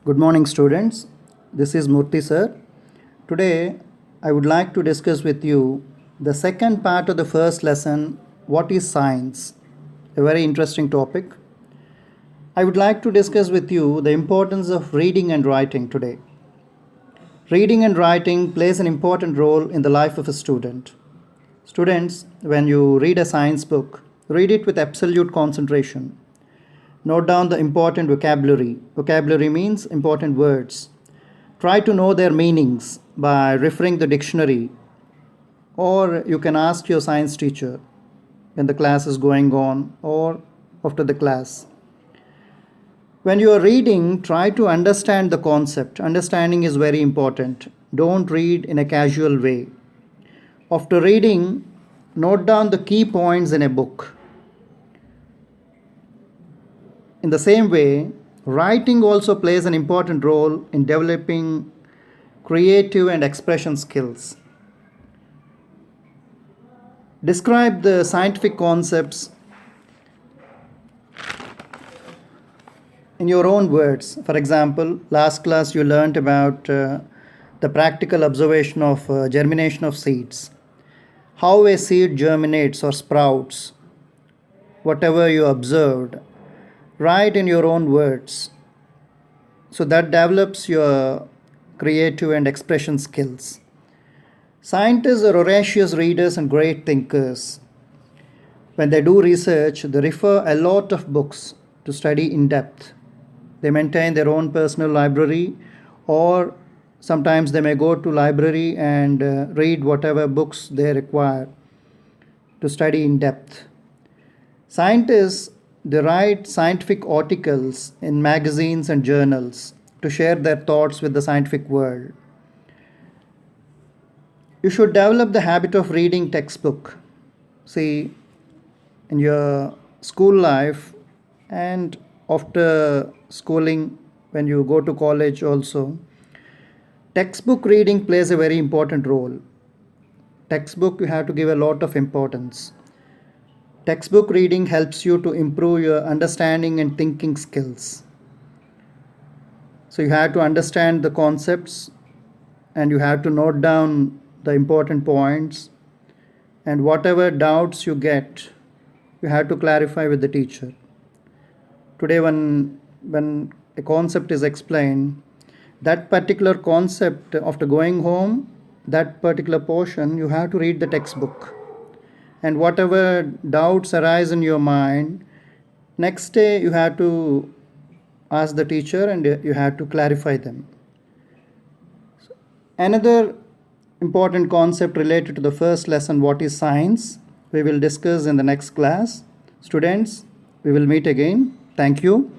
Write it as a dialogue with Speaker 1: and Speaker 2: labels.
Speaker 1: Good morning, students. This is Murthy sir. Today, I would like to discuss with you the second part of the first lesson, what is science? A very interesting topic. I would like to discuss with you the importance of reading and writing today. Reading and writing plays an important role in the life of a student. Students, when you read a science book, read it with absolute concentration. Note down the important vocabulary. Vocabulary means important words. Try to know their meanings by referring the dictionary, or you can ask your science teacher when the class is going on or after the class. When you are reading, try to understand the concept. Understanding is very important. Don't read in a casual way. After reading, note down the key points in a book. In the same way, writing also plays an important role in developing creative and expression skills. Describe the scientific concepts in your own words. For example, last class you learned about the practical observation of germination of seeds. How a seed germinates or sprouts, whatever you observed, write in your own words. So that develops your creative and expression skills. Scientists are voracious readers and great thinkers. When they do research, they refer a lot of books to study in depth. They maintain their own personal library, or sometimes they may go to library and read whatever books they require to study in depth. Scientists, they write scientific articles in magazines and journals to share their thoughts with the scientific world. You should develop the habit of reading textbook. See, in your school life and after schooling, when you go to college also, textbook reading plays a very important role. Textbook you have to give a lot of importance. Textbook reading helps you to improve your understanding and thinking skills. So you have to understand the concepts and you have to note down the important points, and whatever doubts you get, you have to clarify with the teacher. Today when a concept is explained, that particular concept, after going home, that particular portion, you have to read the textbook. And whatever doubts arise in your mind, next day you have to ask the teacher and you have to clarify them. Another important concept related to the first lesson, what is science, we will discuss in the next class. Students, we will meet again. Thank you.